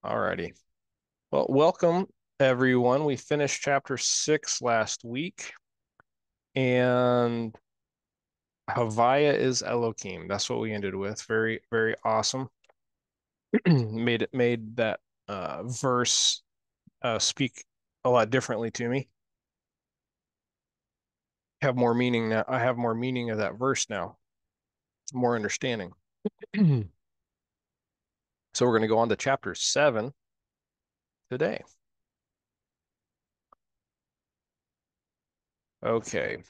Alrighty. Well, welcome everyone. We finished chapter 6 last week, and Havaya is Elohim. That's what we ended with. Very, very awesome. Made that verse speak a lot differently to me. Have more meaning now. I have more meaning of that verse now. More understanding. So we're going to go on to chapter 7 today. Okay.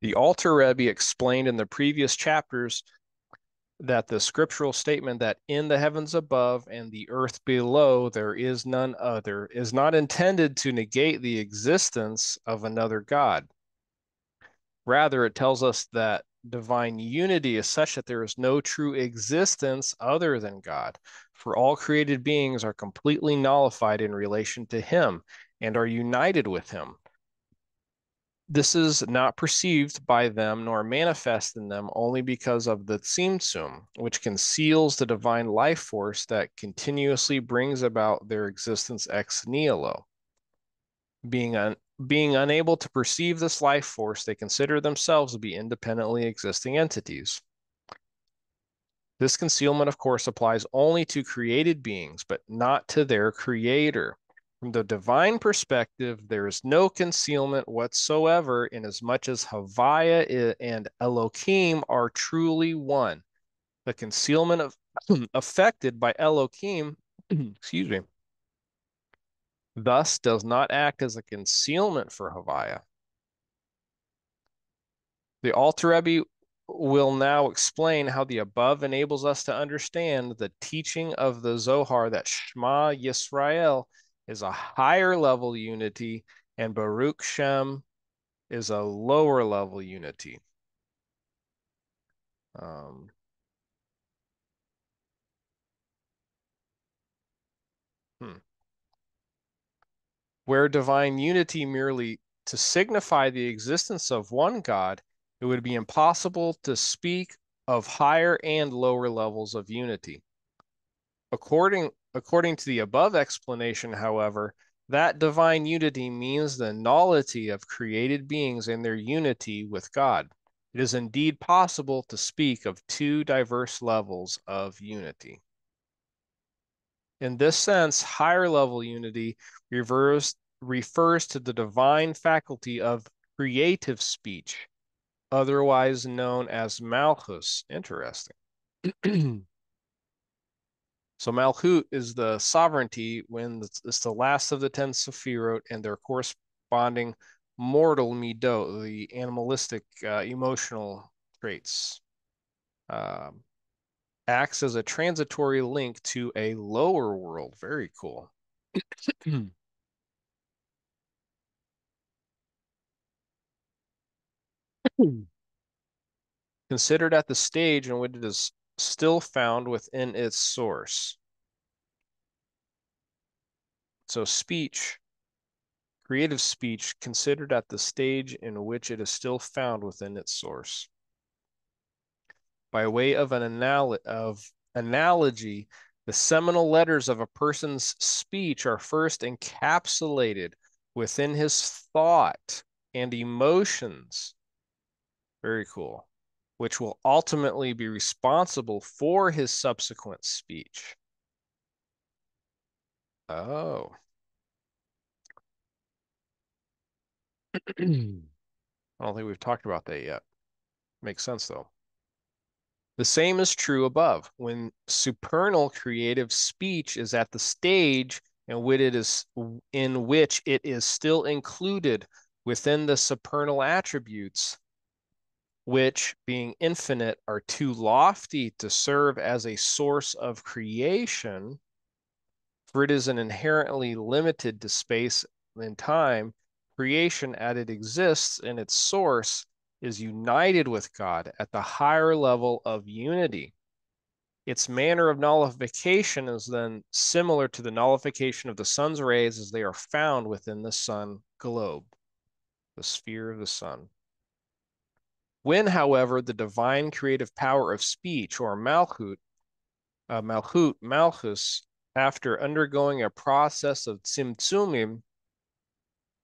The Alter Rebbe explained in the previous chapters that the scriptural statement that in the heavens above and the earth below there is none other is not intended to negate the existence of another God. Rather, it tells us that divine unity is such that there is no true existence other than God, for all created beings are completely nullified in relation to Him and are united with Him. This is not perceived by them nor manifest in them only because of the Tzimtzum, which conceals the divine life force that continuously brings about their existence ex nihilo. Being unable to perceive this life force, they consider themselves to be independently existing entities. This concealment, of course, applies only to created beings, but not to their creator. From the divine perspective, there is no concealment whatsoever, inasmuch as Havaya and Elohim are truly one. The concealment of affected by Elohim, excuse me, thus does not act as a concealment for Havaya. The Alter Rebbe will now explain how the above enables us to understand the teaching of the Zohar that Shema Yisrael is a higher level unity and Baruch Shem is a lower level unity. Um, hmm. Where divine unity merely to signify the existence of one God, it would be impossible to speak of higher and lower levels of unity. According to the above explanation, however, that divine unity means the nullity of created beings and their unity with God. It is indeed possible to speak of two diverse levels of unity. In this sense, higher level unity refers to the divine faculty of creative speech, otherwise known as Malchus. Interesting. So Malchut is the sovereignty when it's the last of the 10 Sephirot and their corresponding mortal midot, the animalistic emotional traits. Um, Acts as a transitory link to a lower world. Very cool. Considered at the stage in which it is still found within its source. So speech, creative speech, considered at the stage in which it is still found within its source. By way of an analogy, the seminal letters of a person's speech are first encapsulated within his thought and emotions. Very cool. Which will ultimately be responsible for his subsequent speech. Oh. I don't think we've talked about that yet. Makes sense, though. The same is true above. When supernal creative speech is at the stage in which it is still included within the supernal attributes, which, being infinite, are too lofty to serve as a source of creation, for it is an inherently limited to space and time, creation as it exists in its source is united with God at the higher level of unity. Its manner of nullification is then similar to the nullification of the sun's rays as they are found within the sun globe, the sphere of the sun. When, however, the divine creative power of speech, or Malchut, Malchus, after undergoing a process of tzimtzumim,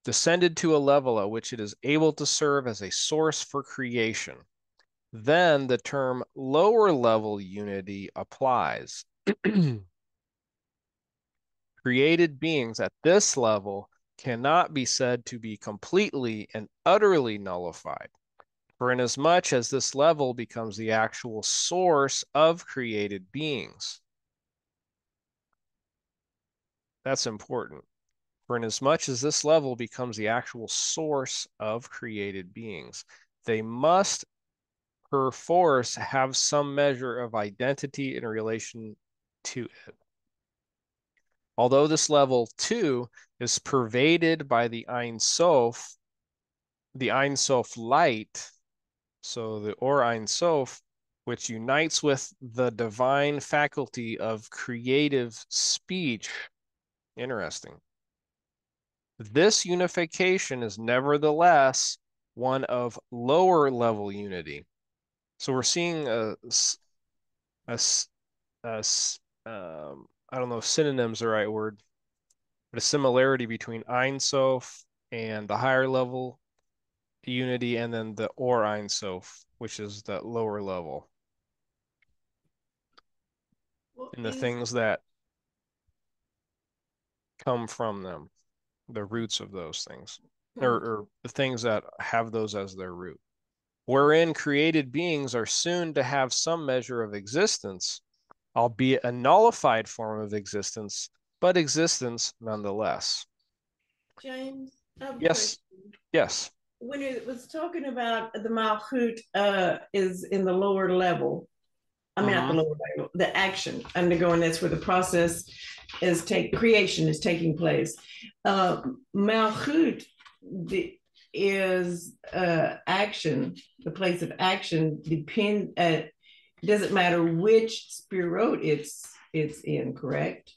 descended to a level at which it is able to serve as a source for creation. Then the term lower level unity applies. Created beings at this level cannot be said to be completely and utterly nullified, for inasmuch as this level becomes the actual source of created beings. That's important. For inasmuch as this level becomes the actual source of created beings, they must perforce have some measure of identity in relation to it. Although this level too is pervaded by the Ein Sof light, so the Or Ein Sof, which unites with the divine faculty of creative speech. Interesting. This unification is nevertheless one of lower level unity. So we're seeing a I don't know if synonym's the right word, but a similarity between Ein Sof and the higher level unity, and then the Or Ein Sof, which is the lower level. Well, And the things that come from them, the roots of those things, or the things that have those as their root, wherein created beings are soon to have some measure of existence, albeit a nullified form of existence, but existence nonetheless. James, I have a Yes, question. yes. When it was talking about the Malchut is in the lower level, I mean, not the Mm-hmm. lower level, the action undergoing, that's where the process creation is taking place. Malchut is action, the place of action doesn't matter which spirot it's in, correct?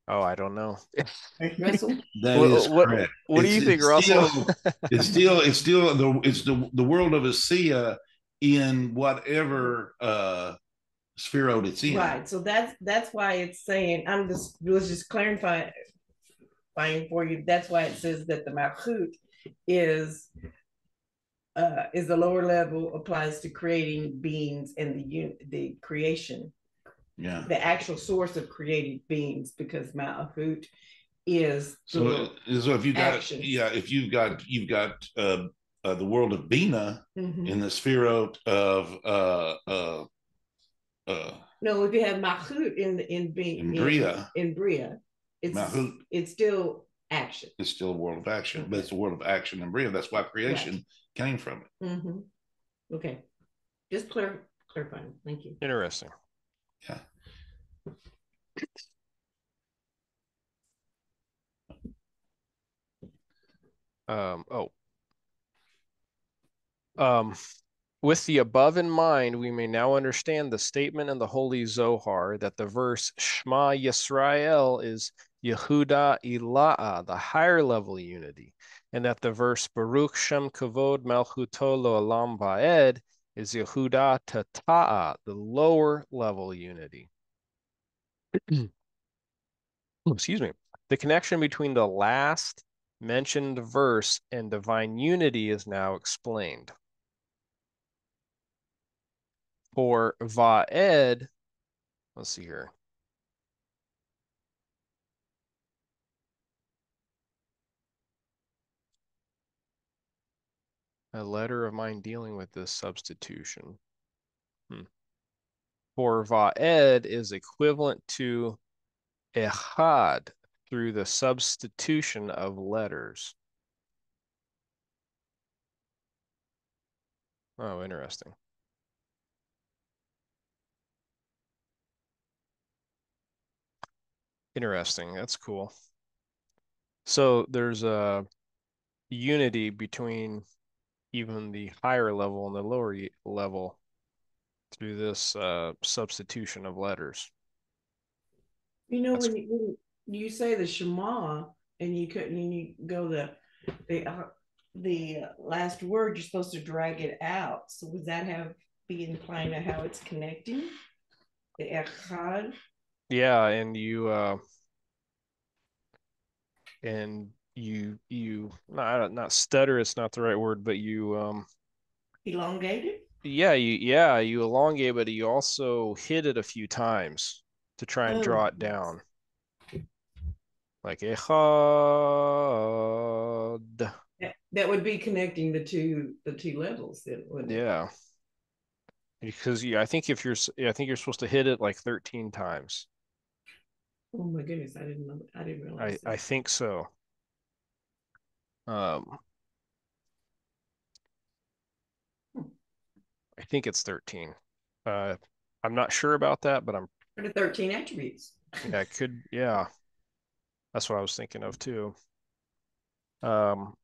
Oh, I don't know. Russell? That is What correct. what do you think, It's Russell? still the world of Asiya in whatever spherode it's in. Right. So that's why it's saying, I'm just was just clarifying for you. That's why it says that the Malchut is the lower level, applies to creating beings and the creation. Yeah. The actual source of created beings, because Malchut is so if you got actions. if you've got the world of Bina in the spherode of no, if you have Malchut in Bria, it's still action. It's still a world of action, but it's a world of action in Bria. That's why creation came from it. Mm-hmm. Okay, just clarifying. Thank you. Interesting. Yeah. With the above in mind, we may now understand the statement in the Holy Zohar that the verse Shema Yisrael is Yehuda Ila'a, the higher level unity, and that the verse Baruch Shem Kavod Malchuto Lo'olam Va'ed is Yehuda Tata'a, the lower level unity. Excuse me. The connection between the last mentioned verse and divine unity is now explained. For Va'ed, let's see here. A letter of mine dealing with this substitution. For Va'ed is equivalent to Echad through the substitution of letters. Oh, interesting. Interesting. That's cool. So there's a unity between even the higher level and the lower level through this substitution of letters. You know, when you say the Shema and you go the last word, you're supposed to drag it out. So would that be implying how it's connecting the Echad? Yeah, and you not stutter, it's not the right word, but Elongated. you elongate, but you also hit it a few times to try and Oh, draw it down. Like echad. that would be connecting the two levels, then, wouldn't it? Yeah. Because I think I think you're supposed to hit it like 13 times. Oh my goodness, I didn't know. I didn't I realize I that. think so. Um, Hmm. I think it's 13. Uh, I'm not sure about that, but What are 13 attributes? yeah, it could, yeah, that's what I was thinking of too. Um,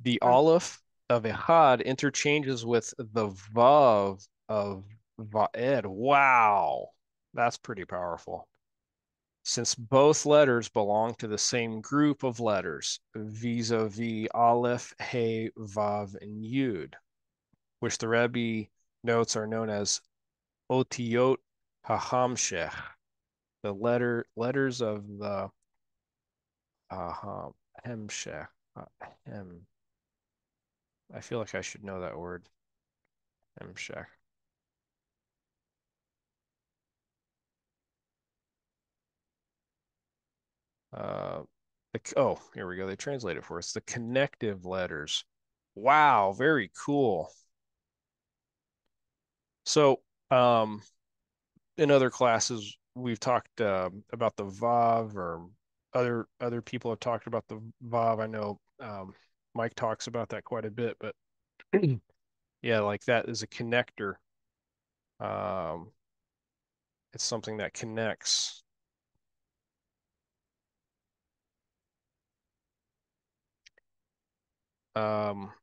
the aleph of Ehad interchanges with the vav of Va'ed. Wow, that's pretty powerful. Since both letters belong to the same group of letters, vis-a-vis aleph, hey, vav, and yud, which the Rebbe notes are known as otiyot hahamshech, the letters of the hemshech. Hem. I feel like I should know that word. Hemshech. Uh, oh, here we go. They translate it for us. The connective letters. Wow, very cool. So, in other classes, we've talked about the Vav, or other people have talked about the Vav. I know Mike talks about that quite a bit, but yeah, like that is a connector. Um, it's something that connects.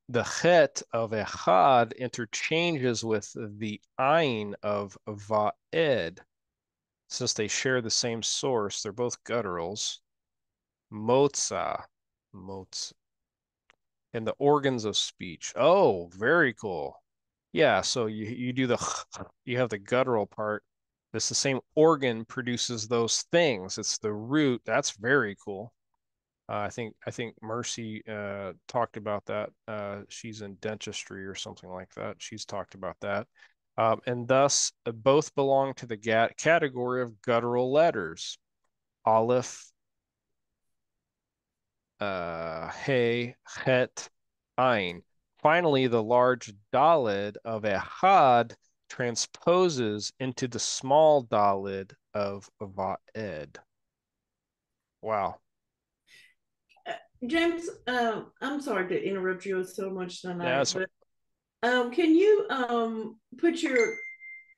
The chet of echad interchanges with the ayin of va'ed. Since they share the same source, they're both gutturals. Motza, motz, and the organs of speech. Oh, very cool. Yeah, so you do you have the guttural part. It's the same organ produces those things. It's the root. That's very cool. I think Mercy talked about that. She's in dentistry or something like that. She's talked about that. And thus, both belong to the category of guttural letters. Aleph, Hey, Het, Ein. Finally, the large Dalid of Ehad transposes into the small Dalid of Va'ed. Wow. James, I'm sorry to interrupt you so much Yeah, tonight, but can you put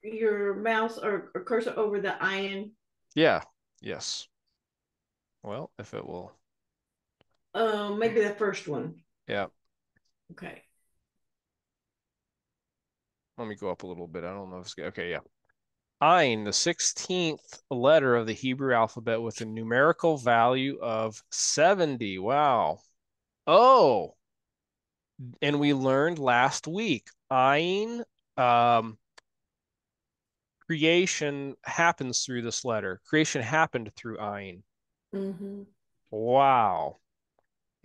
your mouse or cursor over the iron? yeah, yes. Well, if it will, Maybe the first one. yeah. Okay. Let me go up a little bit. I don't know if it's good. Okay, yeah. Ein, the 16th letter of the Hebrew alphabet with a numerical value of 70. Wow. Oh, and we learned last week, Ein, um, creation happens through this letter. Creation happened through Ein. Mm-hmm. Wow.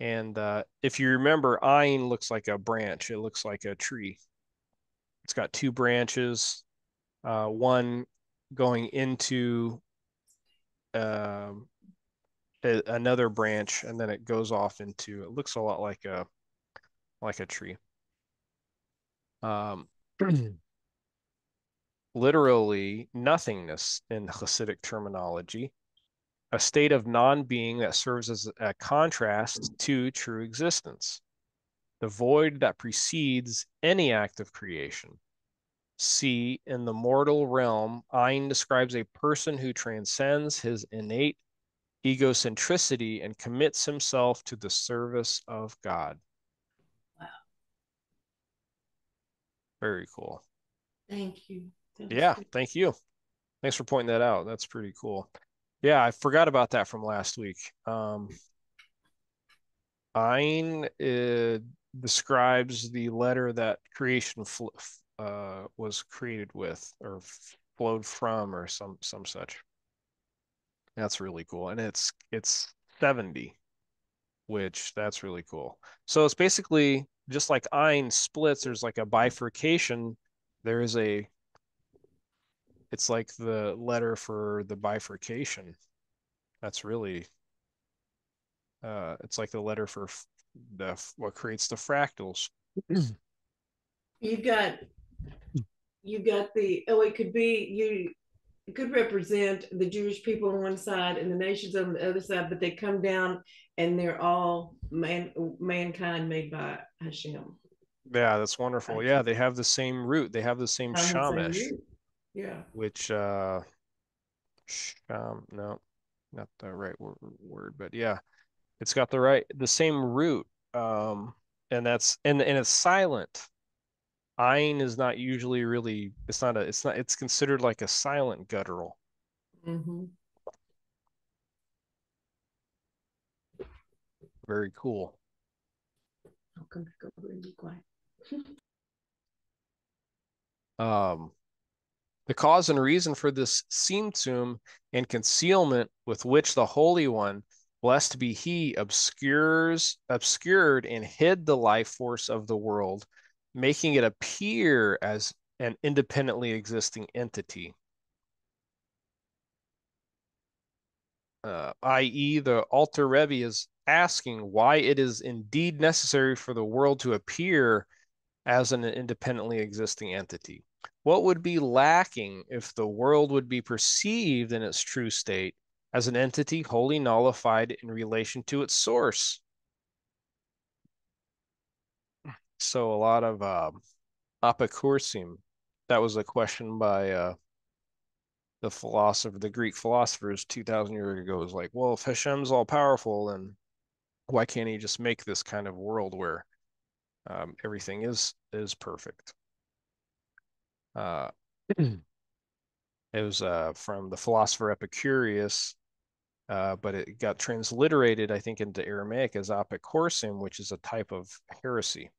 And if you remember, Ein looks like a branch. It looks like a tree. It's got two branches, one going into um, another branch, and then it goes off into. It looks a lot like a tree. Um, literally nothingness in Hasidic terminology, a state of non-being that serves as a contrast to true existence, the void that precedes any act of creation. C, in the mortal realm, Ein describes a person who transcends his innate egocentricity and commits himself to the service of God. Wow. Very cool. Thank you. That was Yeah, good. thank you. Thanks for pointing that out. That's pretty cool. Yeah, I forgot about that from last week. Ein describes the letter that creation was created with or flowed from or some such. That's really cool. And it's 70, which that's really cool. So it's basically just like Ein splits, there's like a bifurcation. There is a It's like the letter for the bifurcation. That's really it's like the letter for the what creates the fractals. You've got the, oh, it could be you, it could represent the Jewish people on one side and the nations on the other side, but they come down and they're all mankind made by Hashem. Yeah, that's wonderful. Yeah, they have the same root. They have the same On the same shamash, root. Yeah. which no, not the right word, but yeah, it's got the same root. And that's and it's silent. Ein is not usually really, it's considered like a silent guttural. Mm-hmm. Very cool. I'll come back over and be quiet. Um, the cause and reason for this tzimtzum and concealment with which the Holy One, blessed be He, obscured and hid the life force of the world, making it appear as an independently existing entity. I.e., the Alter Rebbe is asking why it is indeed necessary for the world to appear as an independently existing entity. What would be lacking if the world would be perceived in its true state as an entity wholly nullified in relation to its source? So a lot of apikursim. That was a question by the Greek philosophers 2,000 years ago. Was like, well, if Hashem's all powerful, then why can't he just make this kind of world where everything is perfect? Uh, it was from the philosopher Epicurus, but it got transliterated, I think, into Aramaic as apicorsim, which is a type of heresy.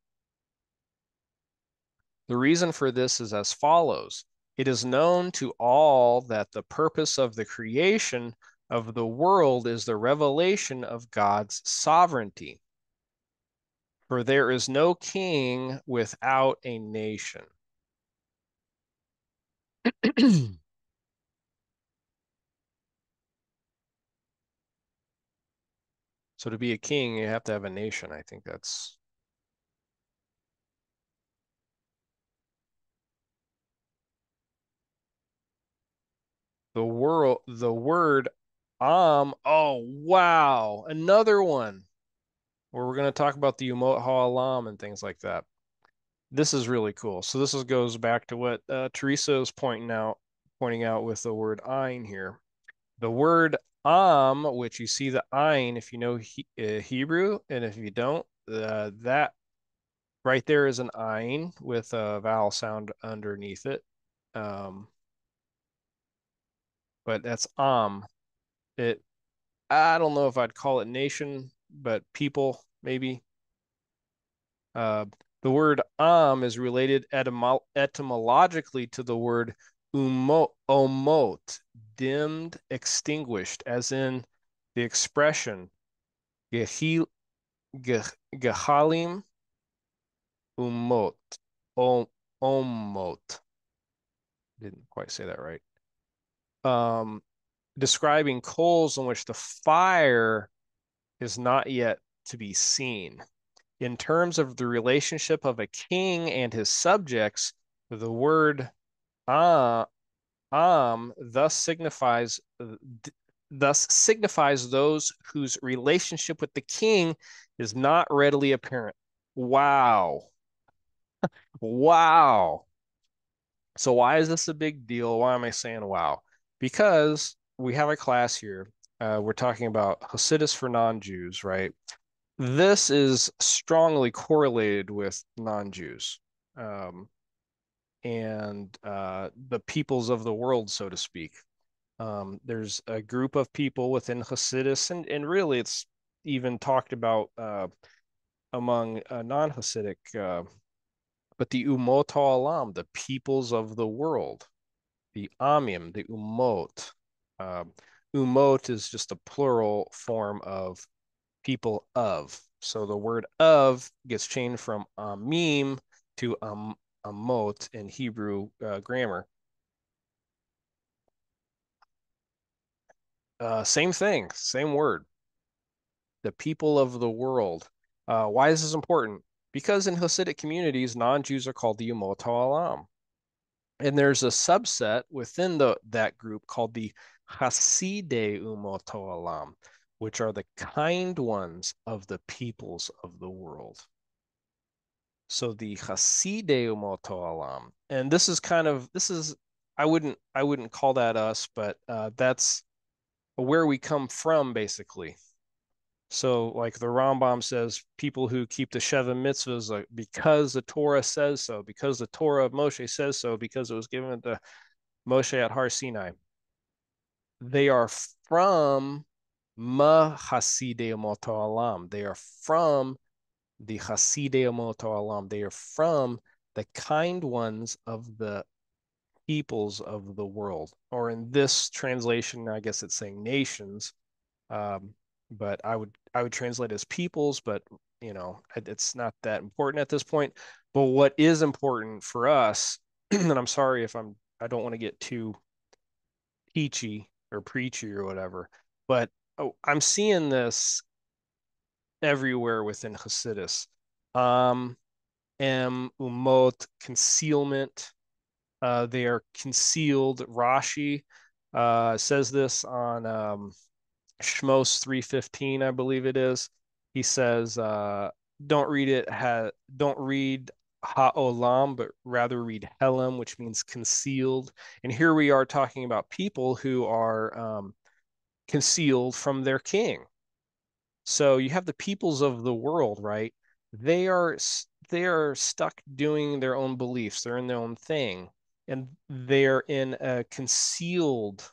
The reason for this is as follows. It is known to all that the purpose of the creation of the world is the revelation of God's sovereignty. For there is no king without a nation. So to be a king, you have to have a nation. I think that's the word oh wow, another one where we're going to talk about the Umot Ha'alam and things like that. This is really cool. So goes back to what Teresa is pointing out with the word ein here. The word which you see the ein if you know Hebrew, and if you don't, that right there is an ein with a vowel sound underneath it. But that's It I don't know if I'd call it nation, but people maybe. Uh, the word is related etymologically to the word omot, dimmed, extinguished, as in the expression gehalim umot, omot. Didn't quite say that right. Describing coals in which the fire is not yet to be seen. In terms of the relationship of a king and his subjects, the word uh, thus signifies those whose relationship with the king is not readily apparent. Wow. Wow. So why is this a big deal? Why am I saying wow? Because we have a class here. We're talking about Hasidus for non-Jews, right? This is strongly correlated with non-Jews, and the peoples of the world, so to speak. There's a group of people within Hasidus, and really it's even talked about among non-Hasidic but the umot ha'olam, the peoples of the world, the amim, the umot. Uh, umot is just a plural form of people of. So the word of gets changed from amim to amot in Hebrew grammar. Same thing, same word. The people of the world. Why is this important? Because in Hasidic communities, non-Jews are called the Umot HaOlam. And there's a subset within that group called the Hasidei Umot HaOlam, which are the kind ones of the peoples of the world. So the Hasidei Umot HaOlam, and I wouldn't call that us, but that's where we come from, basically. So, like the Rambam says, people who keep the Sheva mitzvahs, like, because the Torah says so, because the Torah of Moshe says so, because it was given to Moshe at Har Sinai, they are from Ma Hasidei Moto Alam. They are from the Hasidei Moto Alam. They are from the kind ones of the peoples of the world. Or in this translation, I guess it's saying nations. Um, but I would translate as peoples, but it's not that important at this point. But what is important for us, and I'm sorry if I don't want to get too teachy or preachy or whatever, but I'm seeing this everywhere within Hasidus. Umot, concealment. They are concealed. Rashi says this on Shmos 3:15, I believe it is. He says, don't read ha'olam, but rather read helam, which means concealed. And here we are talking about people who are concealed from their king. So you have the peoples of the world, right? They are stuck doing their own beliefs. They're in their own thing, and they're in a concealed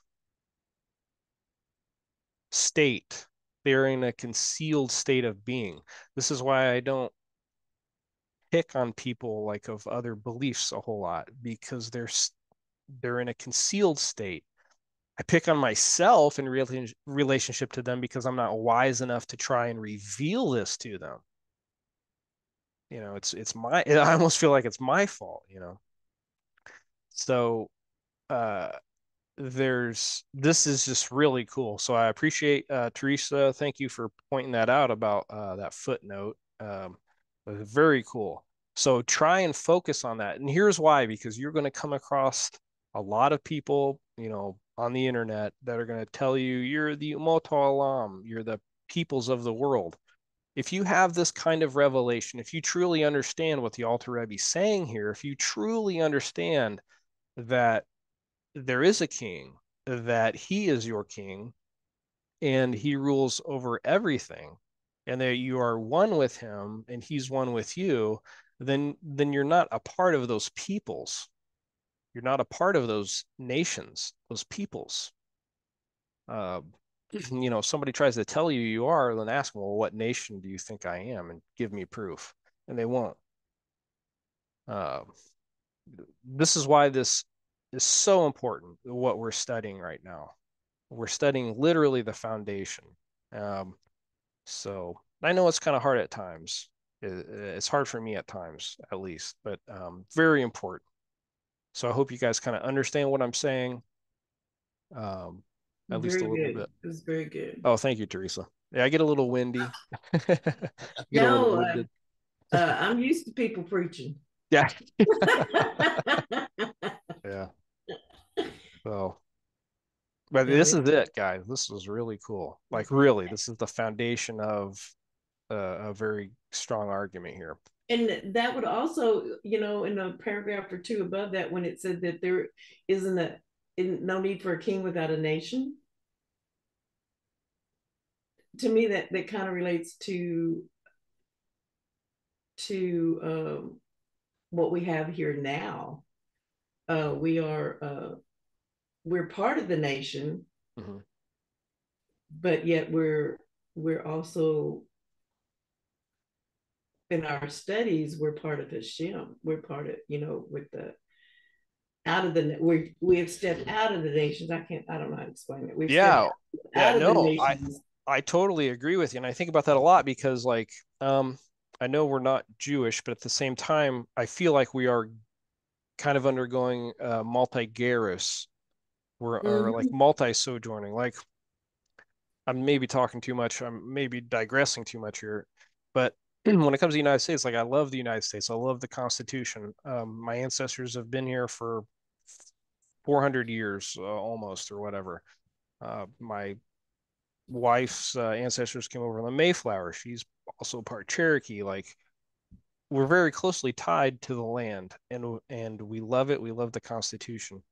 state. They're in a concealed state of being. This is why I don't pick on people like of other beliefs a whole lot, because they're in a concealed state. I pick on myself in relationship to them because I'm not wise enough to try and reveal this to them. It's my I almost feel like it's my fault. So uh this is just really cool. So I appreciate Teresa. Thank you for pointing that out about that footnote. Very cool. So try and focus on that. And here's why, because you're going to come across a lot of people, on the internet that are going to tell you you're the Umoto Alam, you're the peoples of the world. If you have this kind of revelation, if you truly understand what the Alter Rebbe is saying here, if you truly understand that there is a king, that he is your king, and he rules over everything, and that you are one with him and he's one with you, then you're not a part of those peoples. You're not a part of those nations, those peoples. Uh, somebody tries to tell you you are, then ask them, well, what nation do you think I am? And give me proof. And they won't. Uh, this is why this is so important, what we're studying right now. We're studying literally the foundation. Um, so I know it's kind of hard at times. It's hard for me at times, at least, but very important. So I hope you guys kind of understand what I'm saying, um, at least a Very little good. bit. It was very good. Oh, thank you, Teresa. Yeah, I get a little windy. Get a little No, winded. I'm used to people preaching. Yeah. Yeah. So, but No, this is it, guys. This was really cool. Like, really, this is the foundation of a very strong argument here. and that would also, in a paragraph or two above that, when it said that there isn't no need for a king without a nation. To me, that kind of relates to what we have here now. We're part of the nation, Mm-hmm. but yet we're also in our studies, we're part of Hashem. We're part of, with the out of the we have stepped out of the nations. I don't know how to explain it. We've stepped Yeah. Yeah, out of the no, nations. I totally agree with you. And I think about that a lot because like I know we're not Jewish, but at the same time, I feel like we are kind of undergoing multi-gerus. Or like Mm-hmm. multi-sojourning. Like I'm maybe talking too much. I'm maybe digressing too much here. But when it comes to the United States, like I love the United States. I love the Constitution. My ancestors have been here for 400 years almost or whatever. My wife's ancestors came over on the Mayflower. She's also part Cherokee. Like we're very closely tied to the land, and we love it. We love the Constitution.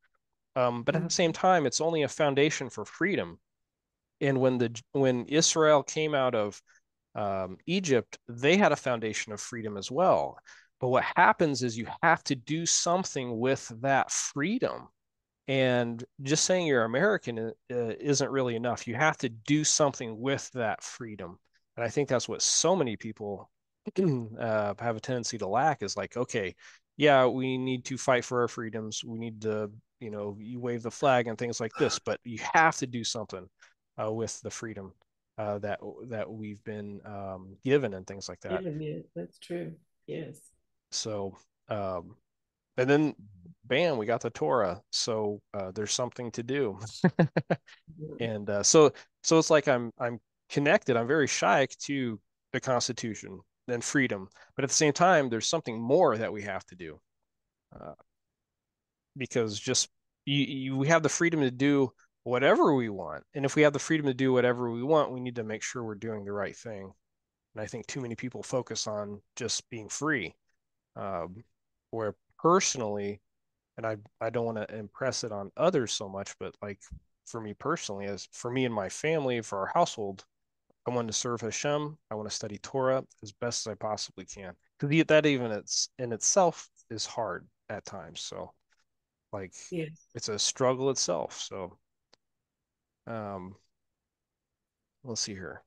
But at the same Mm-hmm. time, it's only a foundation for freedom. And when Israel came out of Egypt, they had a foundation of freedom as well. But what happens is you have to do something with that freedom. And just saying you're American isn't really enough. You have to do something with that freedom. And I think that's what so many people have a tendency to lack is like, okay, yeah, we need to fight for our freedoms. We need to, you wave the flag and things like this, but you have to do something with the freedom that we've been given and things like that. Yeah, that's true. Yes. So, um, and then bam, we got the Torah. So there's something to do. And so it's like I'm connected. I'm very shy to the Constitution and freedom, but at the same time, there's something more that we have to do uh, because just we have the freedom to do whatever we want, and if we have the freedom to do whatever we want, we need to make sure we're doing the right thing. And I think too many people focus on just being free, um, where personally, and I don't want to impress it on others so much, but like for me personally, as for me and my family, for our household, I want to serve Hashem. I want to study Torah as best as I possibly can. Because that even it's in itself is hard at times. So like Yes. it's a struggle itself. So um let's see here.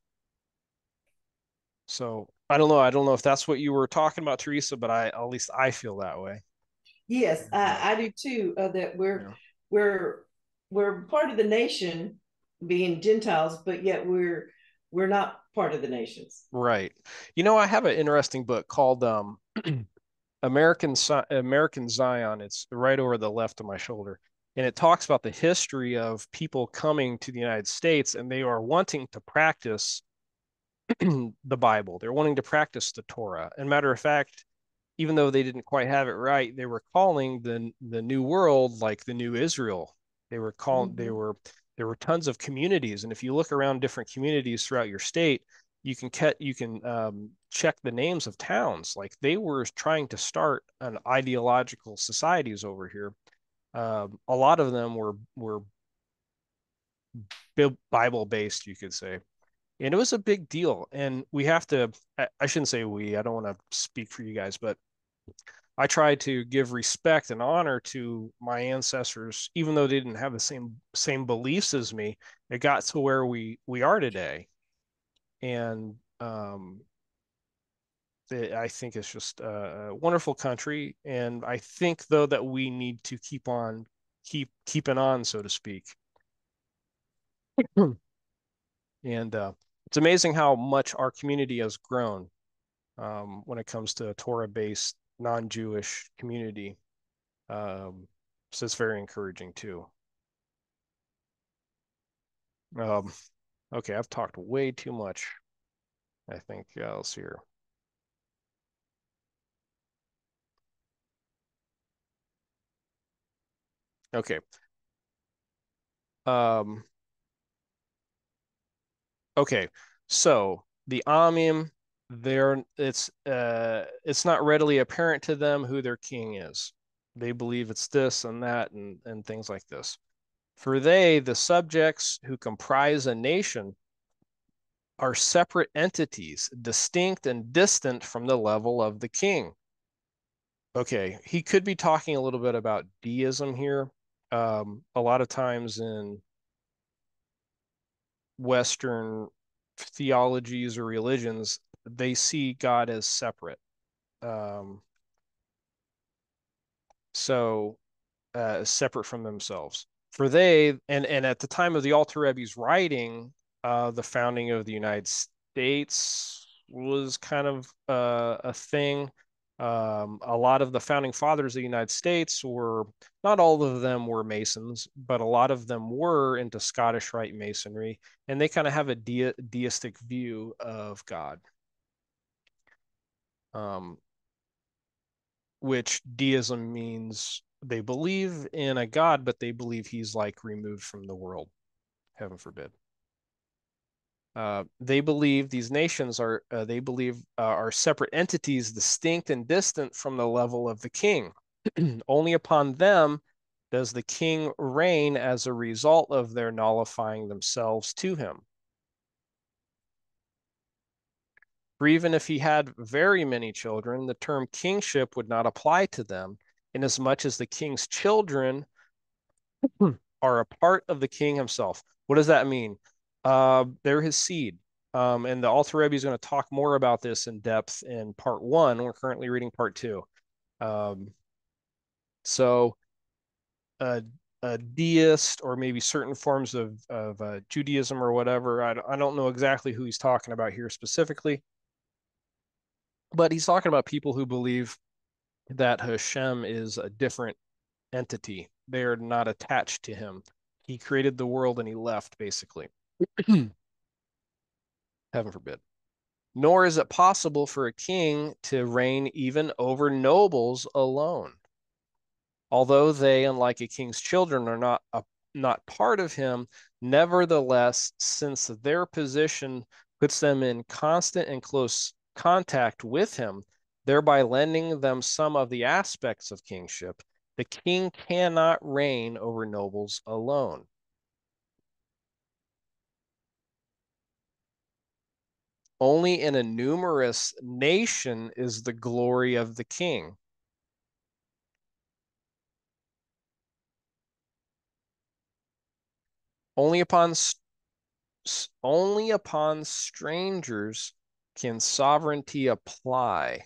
So I don't know. I don't know if that's what you were talking about, Teresa, but I at least I feel that way. Yes, Yeah. I do too. That Yeah. we're we're part of the nation, being Gentiles, but yet we're not part of the nations. Right. I have an interesting book called American Zion. It's right over the left of my shoulder. And it talks about the history of people coming to the United States and they are wanting to practice the Bible. They're wanting to practice the Torah. And matter of fact, even though they didn't quite have it right, they were calling the new world like the new Israel. They were calling they Mm-hmm. were there were tons of communities, and if you look around different communities throughout your state, you can check the names of towns. Like they were trying to start an ideological societies over here. A lot of them were Bible based, you could say, and it was a big deal. And we have to. I shouldn't say we. I don't want to speak for you guys, but I try to give respect and honor to my ancestors, even though they didn't have the same beliefs as me. It got to where we are today, and I think it's just a wonderful country. And I think though that we need to keeping on, so to speak. And it's amazing how much our community has grown when it comes to a Torah-based non-Jewish community. Um, so it's very encouraging too. Um, okay, I've talked way too much. I think let's see here. Okay. Um, okay. So the Amim, it's not readily apparent to them who their king is. They believe it's this and that and things like this. For they, the subjects who comprise a nation, are separate entities, distinct and distant from the level of the king. Okay, he could be talking a little bit about deism here. A lot of times in Western theologies or religions, they see God as separate. Um, so separate from themselves. For they, and at the time of the Alter Rebbe's writing, the founding of the United States was kind of a thing. A lot of the founding fathers of the United States were, not all of them were Masons, but a lot of them were into Scottish Rite Masonry, and they kind of have a deistic view of God. Um, which deism means they believe in a God, but they believe he's like removed from the world. Heaven forbid. They believe these nations are, they believe are separate entities, distinct and distant from the level of the king. Only upon them does the king reign as a result of their nullifying themselves to him. For even if he had very many children, the term kingship would not apply to them, inasmuch as the king's children are a part of the king himself. What does that mean? They're his seed. And the Alter Rebbe is going to talk more about this in depth in part one. We're currently reading part two. Um, so a, a deist, or maybe certain forms of Judaism or whatever, I don't know exactly who he's talking about here specifically, but he's talking about people who believe that Hashem is a different entity. They're not attached to him. He created the world and he left, basically. Heaven forbid. Nor is it possible for a king to reign even over nobles alone. Although they, unlike a king's children, are not part of him, nevertheless, since their position puts them in constant and close contact with him, thereby lending them some of the aspects of kingship, the king cannot reign over nobles alone. Only in a numerous nation is the glory of the king. Only upon only upon strangers can sovereignty apply.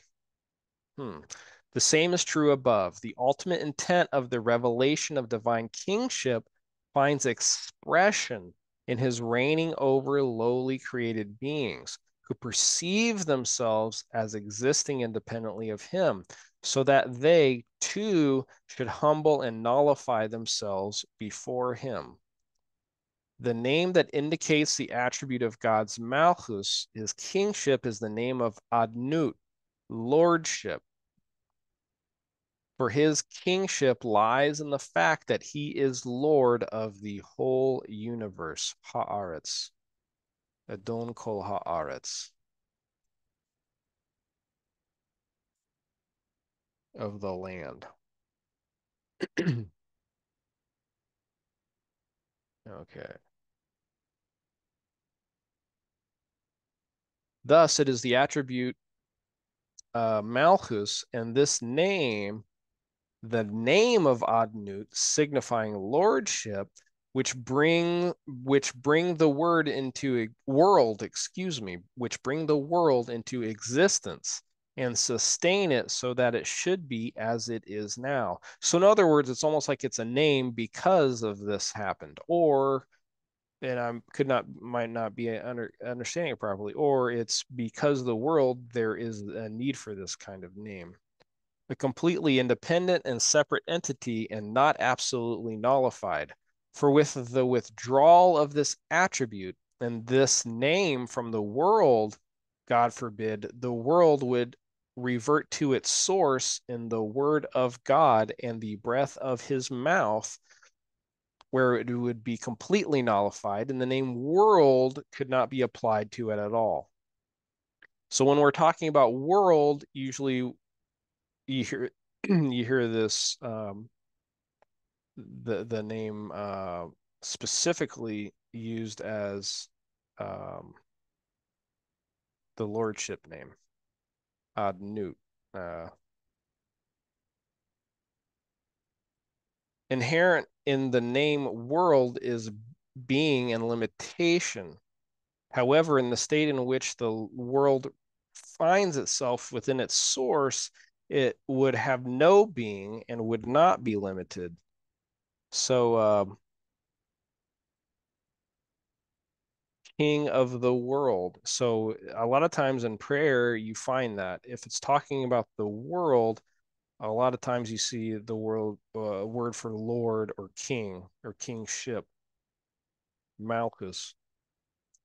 The same is true above. The ultimate intent of the revelation of divine kingship finds expression in his reigning over lowly created beings who perceive themselves as existing independently of him, so that they too should humble and nullify themselves before him. The name that indicates the attribute of God's Malchus, his kingship, is the name of Adnut, lordship. For his kingship lies in the fact that he is Lord of the whole universe, Haaretz, Adon Kol Haaretz, of the land. Okay. Thus, it is the attribute Malchus, and this name, the name of Adnut, signifying lordship, which bring the word into a world, excuse me, which bring the world into existence and sustain it so that it should be as it is now. So in other words, it's almost like it's a name because of this happened, or and I might not be understanding it properly, or it's because of the world there is a need for this kind of name. A completely independent and separate entity and not absolutely nullified. For with the withdrawal of this attribute and this name from the world, God forbid, the world would revert to its source in the word of God and the breath of his mouth, where it would be completely nullified, and the name world could not be applied to it at all. So when we're talking about world, usually you hear you hear this the name specifically used as um, the lordship name Adnut. Inherent in the name world is being and limitation. However, in the state in which the world finds itself within its source, it would have no being and would not be limited. So, king of the world. So, a lot of times in prayer, you find that if it's talking about the world, a lot of times you see the world word for Lord or king or kingship, Malchus.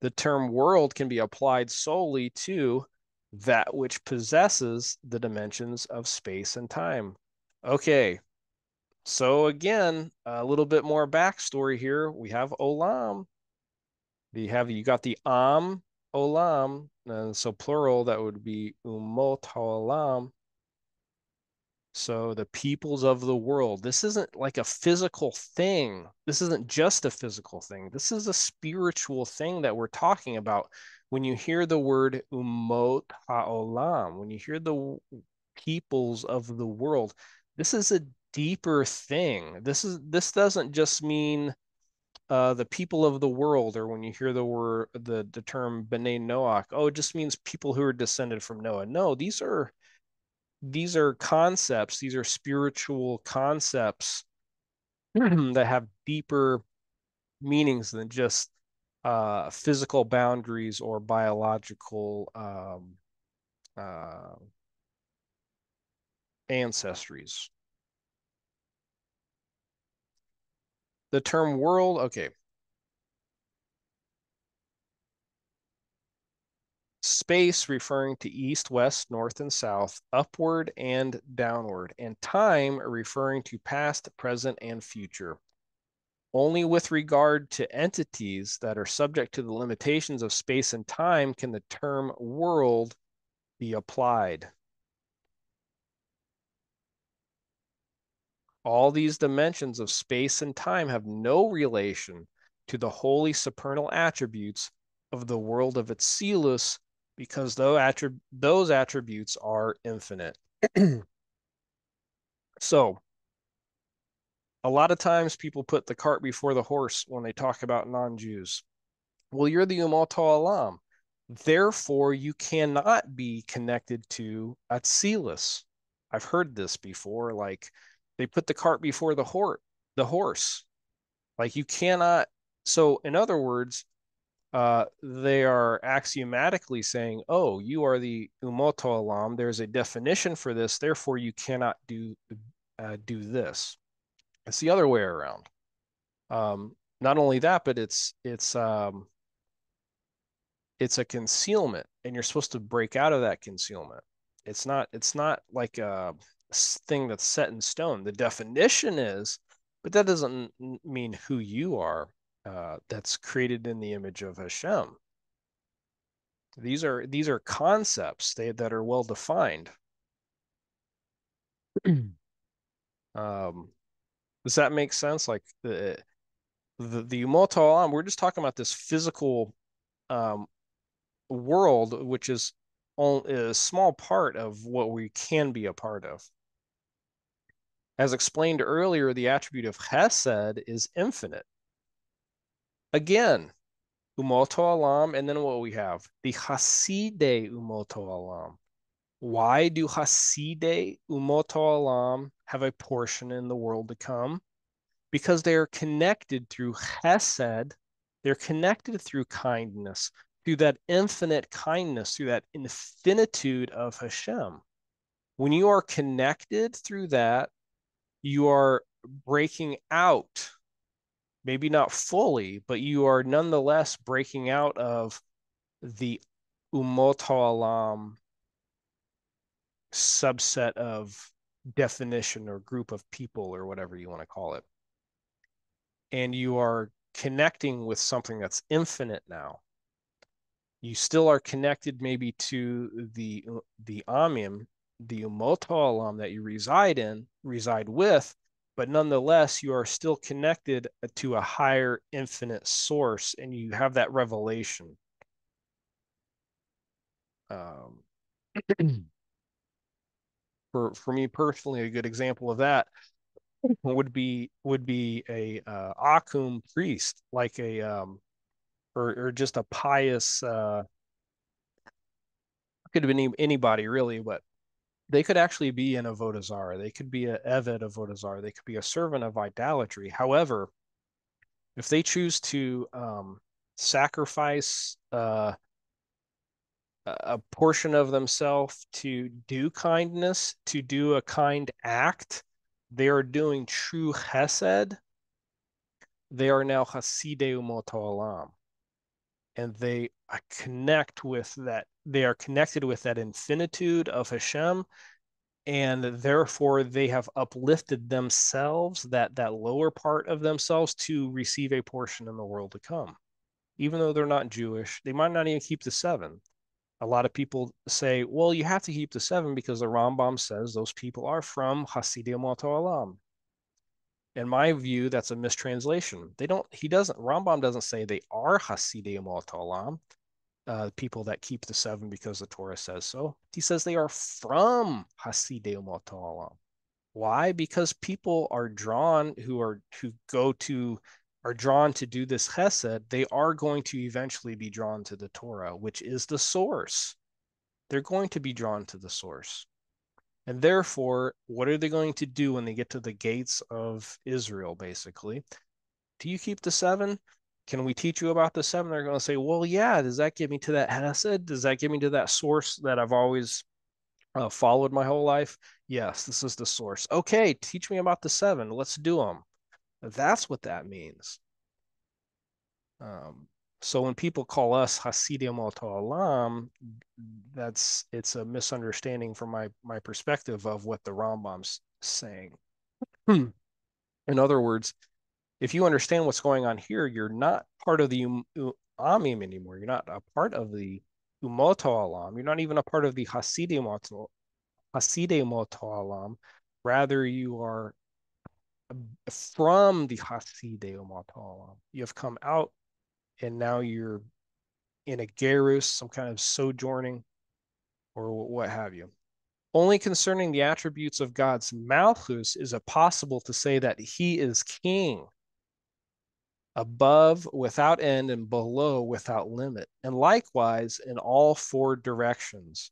The term world can be applied solely to that which possesses the dimensions of space and time. Okay, so again, a little bit more backstory here. We have Olam. You got the Olam, and so plural that would be Umot Haolam. So the peoples of the world. This isn't like a physical thing. This isn't just a physical thing. This is a spiritual thing that we're talking about. When you hear the word umot ha'olam, when you hear the peoples of the world, this is a deeper thing. This doesn't just mean the people of the world, or when you hear the term B'nai Noach, oh, it just means people who are descended from Noah. No, these are concepts, these are spiritual concepts that have deeper meanings than just physical boundaries or biological ancestries. The term world, okay. Space referring to east, west, north, and south, upward and downward, and time referring to past, present, and future. Only with regard to entities that are subject to the limitations of space and time can the term world be applied. All these dimensions of space and time have no relation to the holy supernal attributes of the world of Atzilus because those attributes are infinite. So, a lot of times people put the cart before the horse when they talk about non-Jews. Well, you're the Ummah Alam. Therefore, you cannot be connected to Atzilus. I've heard this before. Like they put the cart before the horse. Like you cannot. So, in other words, they are axiomatically saying, "Oh, you are the Ummah Alam. There's a definition for this. Therefore, you cannot do this." It's the other way around. Not only that, but it's a concealment and you're supposed to break out of that concealment. It's not like a thing that's set in stone. The definition is, but that doesn't mean who you are. That's created in the image of Hashem. These are concepts that are well defined. Does that make sense? Like the Umot Olam, we're just talking about this physical um, world, which is a small part of what we can be a part of. As explained earlier, the attribute of Chesed is infinite. Again, Umoto Alam, and then what we have? The Haside Umoto Alam. Why do Haside Umoto Alam have a portion in the world to come? Because they are connected through Chesed, they're connected through kindness, through that infinite kindness, through that infinitude of Hashem. When you are connected through that, you are breaking out, maybe not fully, but you are nonetheless breaking out of the Umot Alam subset of definition or group of people or whatever you want to call it. And you are connecting with something that's infinite now. You still are connected maybe to the Amim, the Umot Alam that you reside with, but nonetheless, you are still connected to a higher infinite source, and you have that revelation. Um, for me personally, a good example of that would be a Akum priest, like a or just a pious Could have been anybody really, but they could actually be an avodah They could be an eved avodah They could be a servant of idolatry. However, if they choose to sacrifice a portion of themselves to do kindness, to do a kind act, they are doing true chesed. They are now Hasidei Umot Olam, and they connect with that. They are connected with that infinitude of Hashem, and therefore they have uplifted themselves, that lower part of themselves, to receive a portion in the world to come. Even though they're not Jewish, they might not even keep the seven. A lot of people say, well, you have to keep the seven because the Rambam says those people are from Hasidei Umot Olam. In my view, that's a mistranslation. Rambam doesn't say they are Hasidei Umot Olam, people that keep the seven because the Torah says so. He says they are from Hasidei Umot Olam. Why? Because people are drawn are drawn to do this chesed. They are going to eventually be drawn to the Torah, which is the source. They're going to be drawn to the source. And therefore, what are they going to do when they get to the gates of Israel, basically? Do you keep the seven? Can we teach you about the seven? They're going to say, well, yeah, does that get me to that Hesed? Does that get me to that source that I've always followed my whole life? Yes, this is the source. Okay, teach me about the seven. Let's do them. That's what that means. So when people call us Hasidim Olam, it's a misunderstanding from my perspective of what the Rambam's saying. In other words, if you understand what's going on here, you're not part of the Amim anymore. You're not a part of the Umoto Alam. You're not even a part of the Hasidim Olam. Rather, you are from the Hasidim Olam. You have come out, and now you're in a gerus, some kind of sojourning, or what have you. Only concerning the attributes of God's Malchus is it possible to say that he is king, above without end and below without limit, and likewise in all four directions.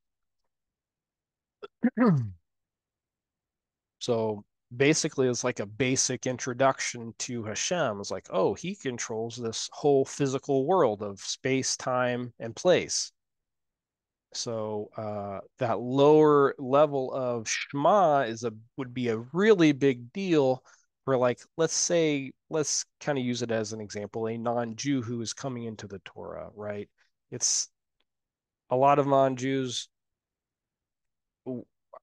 So basically, it's like a basic introduction to Hashem. It's like, oh, he controls this whole physical world of space, time, and place. So that lower level of Shema would be a really big deal for, like, let's kind of use it as an example, a non-Jew who is coming into the Torah, right? It's a lot of non-Jews.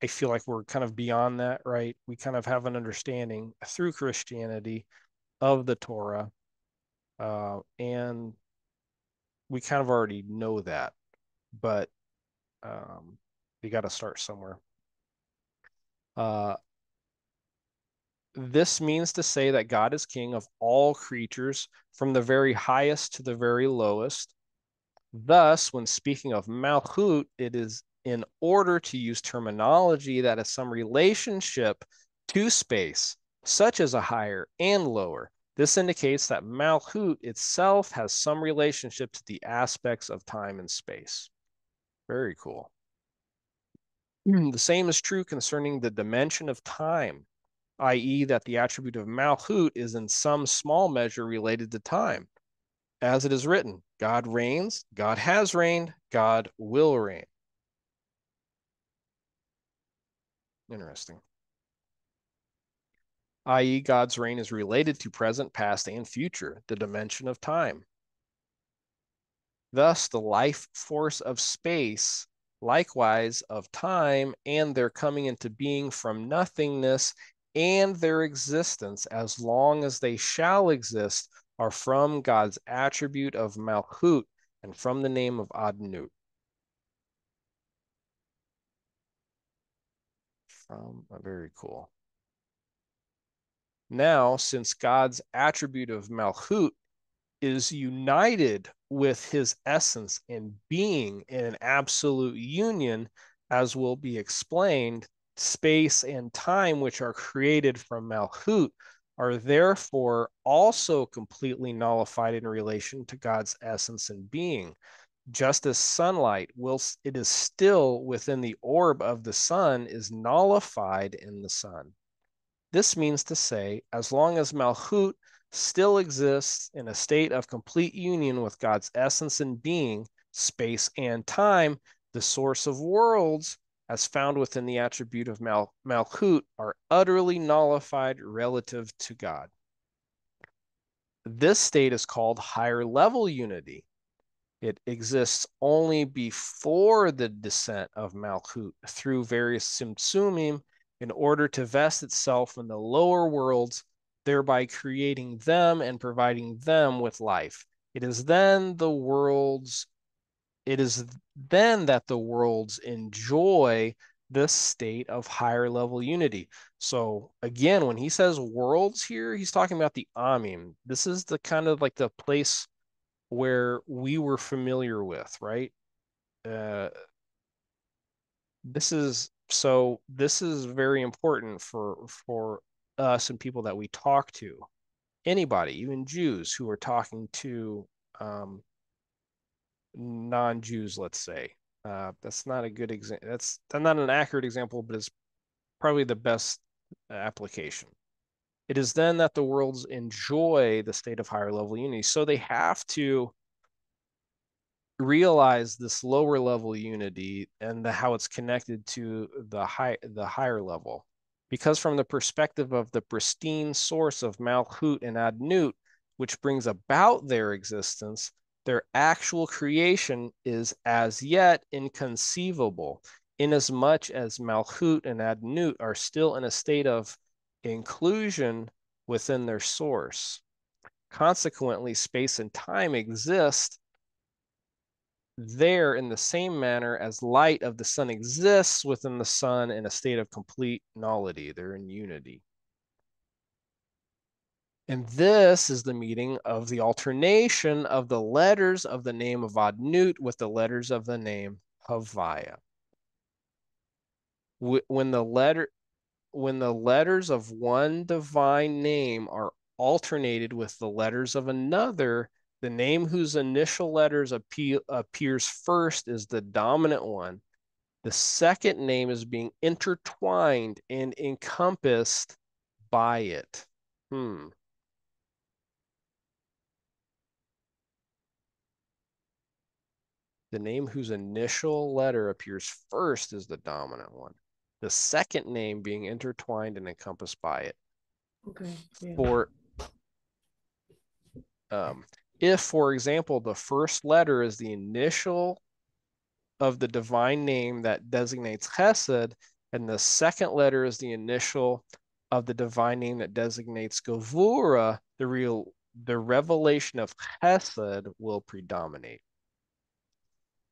I feel like we're kind of beyond that, right? We kind of have an understanding through Christianity of the Torah, and we kind of already know that, but you got to start somewhere. This means to say that God is king of all creatures, from the very highest to the very lowest. Thus, when speaking of Malchut, it is in order to use terminology that has some relationship to space, such as a higher and lower. This indicates that Malchut itself has some relationship to the aspects of time and space. Very cool. The same is true concerning the dimension of time, i.e., that the attribute of Malchut is in some small measure related to time. As it is written, God reigns, God has reigned, God will reign. Interesting. I.e., God's reign is related to present, past, and future, the dimension of time. Thus, the life force of space, likewise of time, and their coming into being from nothingness, and their existence as long as they shall exist, are from God's attribute of Malchut and from the name of Adnut. Very cool. Now, since God's attribute of Malchut is united with his essence and being in an absolute union, as will be explained, space and time, which are created from Malchut, are therefore also completely nullified in relation to God's essence and being. just as sunlight, whilst it is still within the orb of the sun, is nullified in the sun. This means to say, as long as Malchut still exists in a state of complete union with God's essence and being, space and time, the source of worlds, as found within the attribute of Malchut, are utterly nullified relative to God. This state is called higher level unity. It exists only before the descent of Malchut through various Simtsumim in order to vest itself in the lower worlds, thereby creating them and providing them with life. It is then that the worlds enjoy this state of higher level unity. So again, when he says worlds here, he's talking about the Amim. This is the kind of like the place where we were familiar with, right? Uh, this is very important for us and people that we talk to. Anybody, even Jews who are talking to non-Jews, let's say. That's not a good example. That's not an accurate example, but it's probably the best application. It is then that the worlds enjoy the state of higher level unity. So they have to realize this lower level unity and how it's connected to the higher level. Because from the perspective of the pristine source of Malchut and Adnut, which brings about their existence, their actual creation is as yet inconceivable, inasmuch as Malchut and Adnut are still in a state of inclusion within their source. Consequently, space and time exist there in the same manner as light of the sun exists within the sun in a state of complete nullity. They're in unity. And this is the meeting of the alternation of the letters of the name of Adnut with the letters of the name Havaya. When the letters of one divine name are alternated with the letters of another, the name whose initial letters appears first is the dominant one. The second name is being intertwined and encompassed by it. The name whose initial letter appears first is the dominant one. The second name being intertwined and encompassed by it. Okay. Yeah. If, for example, the first letter is the initial of the divine name that designates Chesed, and the second letter is the initial of the divine name that designates Gevura, the revelation of Chesed will predominate.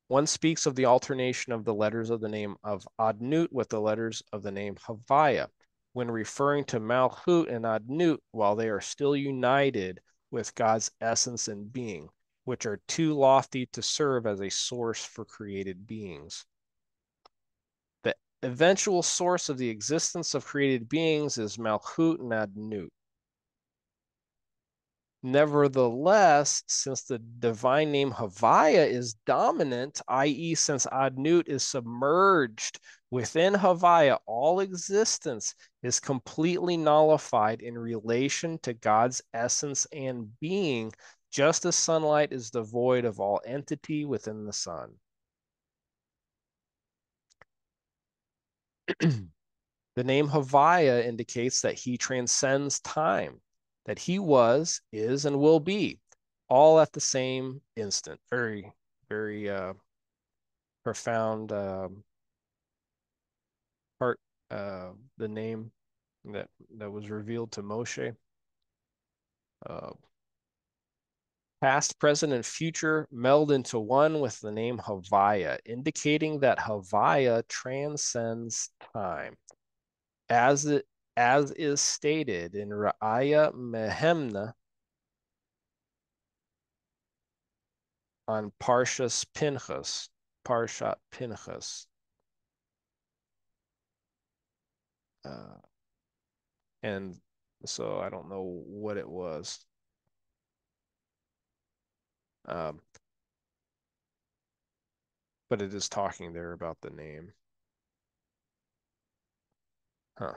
One speaks of the alternation of the letters of the name of Adnut with the letters of the name Havaya when referring to Malchut and Adnut while they are still united with God's essence and being, which are too lofty to serve as a source for created beings. The eventual source of the existence of created beings is Malchut and Adnut. Nevertheless, since the divine name Havaya is dominant, i.e., since Adnut is submerged within Havaya, all existence is completely nullified in relation to God's essence and being, just as sunlight is devoid of all entity within the sun. The name Havaya indicates that he transcends time, that he was, is, and will be, all at the same instant. Very, very profound part. The name that was revealed to Moshe. Past, present, and future meld into one with the name Havaya, indicating that Havaya transcends time. As is stated in Ra'aya Mehemna on Parshat Pinchas. And so I don't know what it was. but it is talking there about the name. Huh.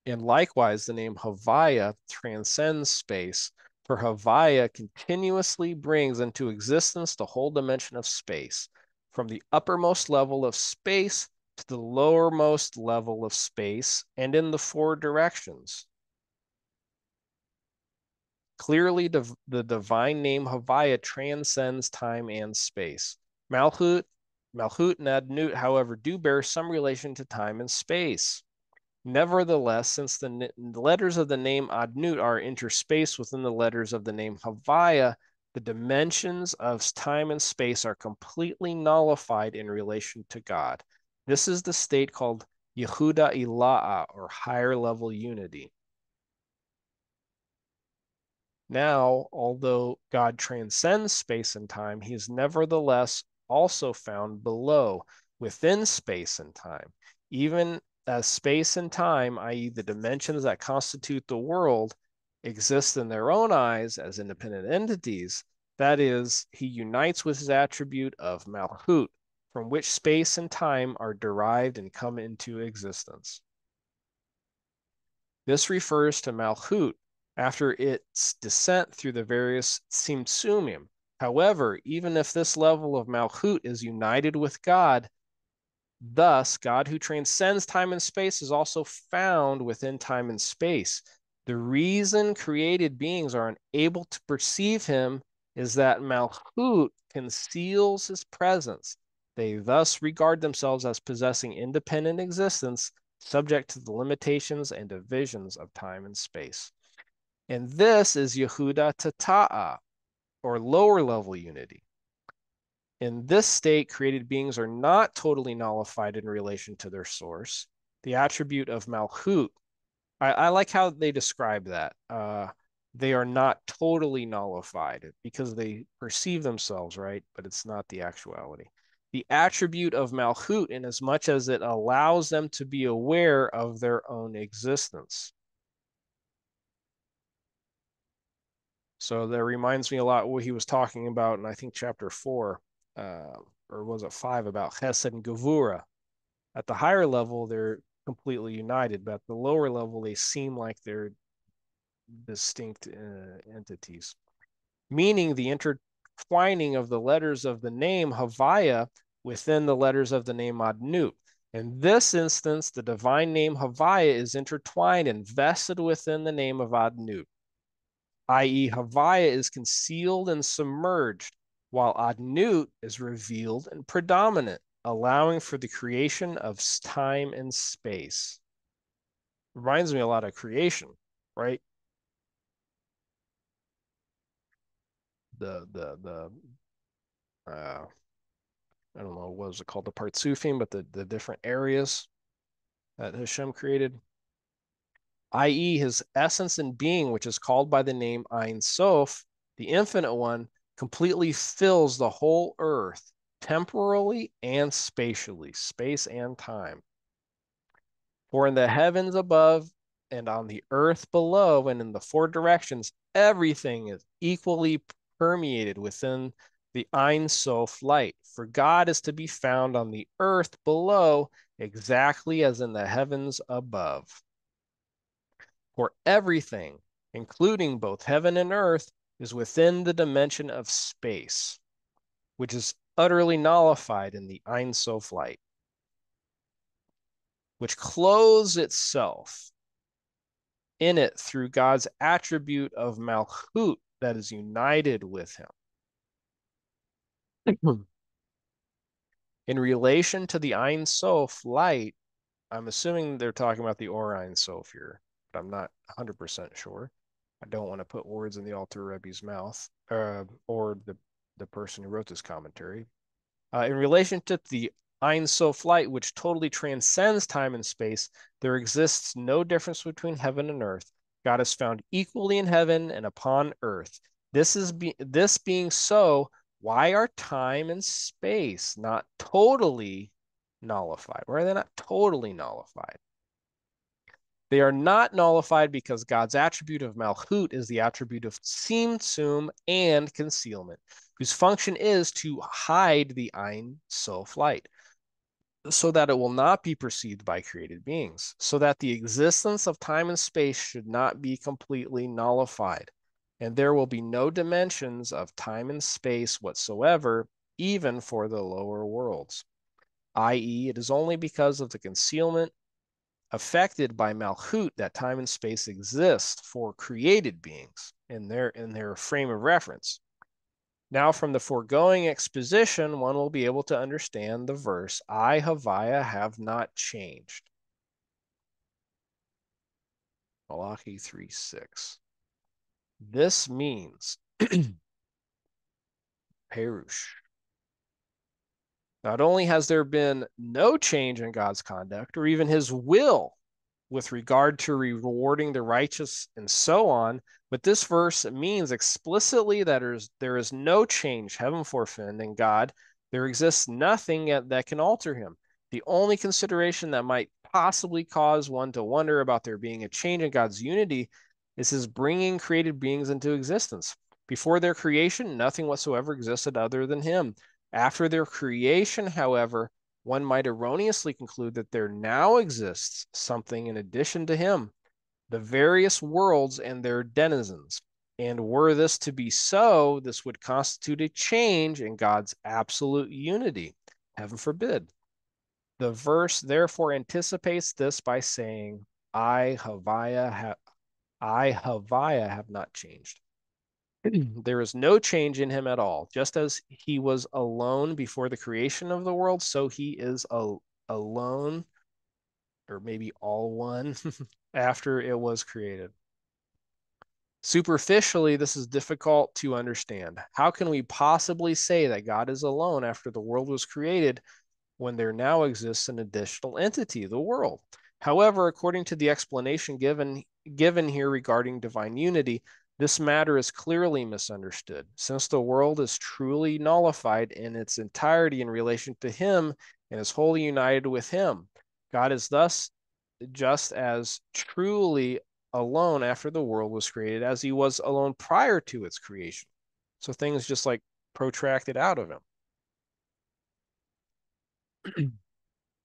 And likewise, the name Havaya transcends space, for Havaya continuously brings into existence the whole dimension of space, from the uppermost level of space to the lowermost level of space, and in the four directions. Clearly, the divine name Havaya transcends time and space. Malhut and Adnut, however, do bear some relation to time and space. Nevertheless, since the letters of the name Adnut are interspaced within the letters of the name Havaya, the dimensions of time and space are completely nullified in relation to God. This is the state called Yehuda Ila'a, or higher level unity. Now, although God transcends space and time, he is nevertheless also found below, within space and time. Even as space and time, i.e., the dimensions that constitute the world, exist in their own eyes as independent entities, that is, he unites with his attribute of Malhut, from which space and time are derived and come into existence. This refers to Malhut after its descent through the various Tzimtzumim. However, even if this level of Malhut is united with God, thus God who transcends time and space is also found within time and space. The reason created beings are unable to perceive him is that Malhut conceals his presence. They thus regard themselves as possessing independent existence, subject to the limitations and divisions of time and space. And this is Yehuda Tata'a, or lower level unity. In this state, created beings are not totally nullified in relation to their source. The attribute of Malhut, I like how they describe that. They are not totally nullified because they perceive themselves, right? But it's not the actuality. The attribute of Malhut, in as much as it allows them to be aware of their own existence. So that reminds me a lot of what he was talking about in, I think, chapter 4, or was it 5, about Chesed and Gevura. At the higher level, they're completely united, but at the lower level, they seem like they're distinct entities. Meaning the intertwining of the letters of the name Havaya within the letters of the name Adnut. In this instance, the divine name Havaya is intertwined and vested within the name of Adnut, i.e., Havaya is concealed and submerged, while Adnut is revealed and predominant, allowing for the creation of time and space. Reminds me a lot of creation, right? The I don't know, what was it called? The Partsufim, but the different areas that Hashem created, i.e., his essence and being, which is called by the name Ein Sof, the infinite one, completely fills the whole earth, temporally and spatially, space and time. For in the heavens above and on the earth below and in the four directions, everything is equally permeated within the Ein Sof light. For God is to be found on the earth below, exactly as in the heavens above. For everything, including both heaven and earth, is within the dimension of space, which is utterly nullified in the Ein Sof light, which clothes itself in it through God's attribute of Malchut that is united with him. In relation to the Ein Sof light, I'm assuming they're talking about the Or Ein Sof here, but I'm not 100% sure. I don't want to put words in the Alter Rebbe's mouth, or the person who wrote this commentary. In relation to the Ein Sof light, which totally transcends time and space, there exists no difference between heaven and earth. God is found equally in heaven and upon earth. This being so, why are time and space not totally nullified? Why are they not totally nullified? They are not nullified because God's attribute of Malchut is the attribute of Tzimtzum and concealment. whose function is to hide the Ein Sof light, so that it will not be perceived by created beings, so that the existence of time and space should not be completely nullified, and there will be no dimensions of time and space whatsoever, even for the lower worlds, i.e., it is only because of the concealment affected by Malchut that time and space exist for created beings in their frame of reference. Now, from the foregoing exposition, one will be able to understand the verse, I, Havaya, have not changed. Malachi 3:6. This means, Perush, not only has there been no change in God's conduct or even his will with regard to rewarding the righteous and so on, but this verse means explicitly that there is no change, heaven forfend, in God. There exists nothing that can alter him. The only consideration that might possibly cause one to wonder about there being a change in God's unity is his bringing created beings into existence. Before their creation, nothing whatsoever existed other than him. After their creation, however, one might erroneously conclude that there now exists something in addition to him, the various worlds and their denizens. And were this to be so, this would constitute a change in God's absolute unity. Heaven forbid. The verse therefore anticipates this by saying, I, Havaya, have not changed. There is no change in him at all. Just as he was alone before the creation of the world, so he is alone, or maybe all one, after it was created. Superficially, this is difficult to understand. How can we possibly say that God is alone after the world was created when there now exists an additional entity, the world? However, according to the explanation given here regarding divine unity, this matter is clearly misunderstood, since the world is truly nullified in its entirety in relation to him and is wholly united with him. God is thus just as truly alone after the world was created as he was alone prior to its creation. So things just like protracted out of him.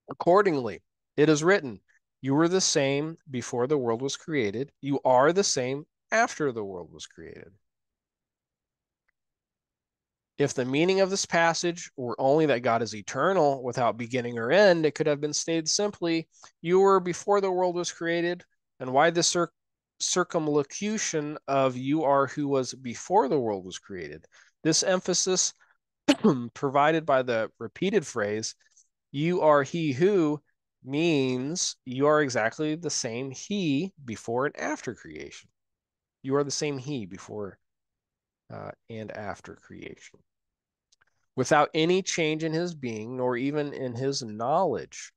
Accordingly, it is written, you were the same before the world was created. You are the same after the world was created. If the meaning of this passage were only that God is eternal without beginning or end, it could have been stated simply, you were before the world was created. And why the circumlocution of you are who was before the world was created? This emphasis provided by the repeated phrase, you are he who, means you are exactly the same he before and after creation. You are the same he before and after creation, without any change in his being, nor even in his knowledge.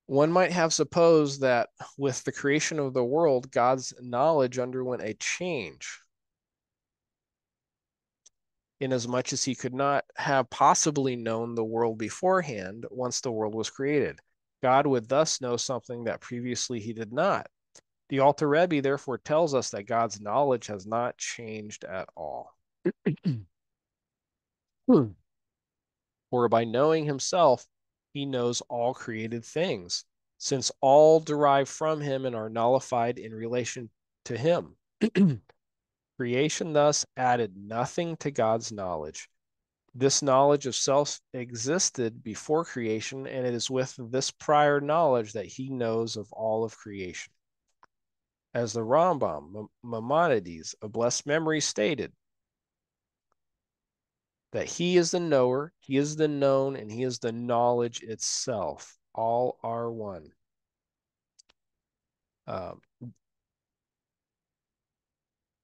One might have supposed that with the creation of the world, God's knowledge underwent a change, inasmuch as he could not have possibly known the world beforehand once the world was created. God would thus know something that previously he did not. The Alter Rebbe therefore tells us that God's knowledge has not changed at all. For by knowing himself, he knows all created things, since all derive from him and are nullified in relation to him. Creation thus added nothing to God's knowledge. This knowledge of self existed before creation, and it is with this prior knowledge that he knows of all of creation. As the Rambam, Maimonides of blessed memory, stated, that he is the knower, he is the known, and he is the knowledge itself. All are one. Uh,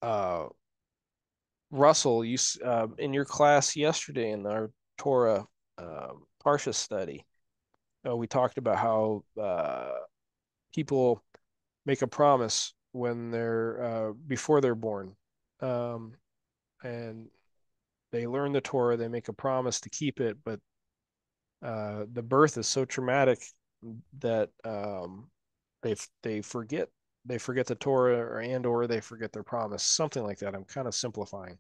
uh, Russell, you in your class yesterday in our Torah Parsha study, we talked about how people make a promise when they're before they're born, and they learn the Torah, they make a promise to keep it, but the birth is so traumatic that they forget the Torah or they forget their promise, something like that. I'm kind of simplifying.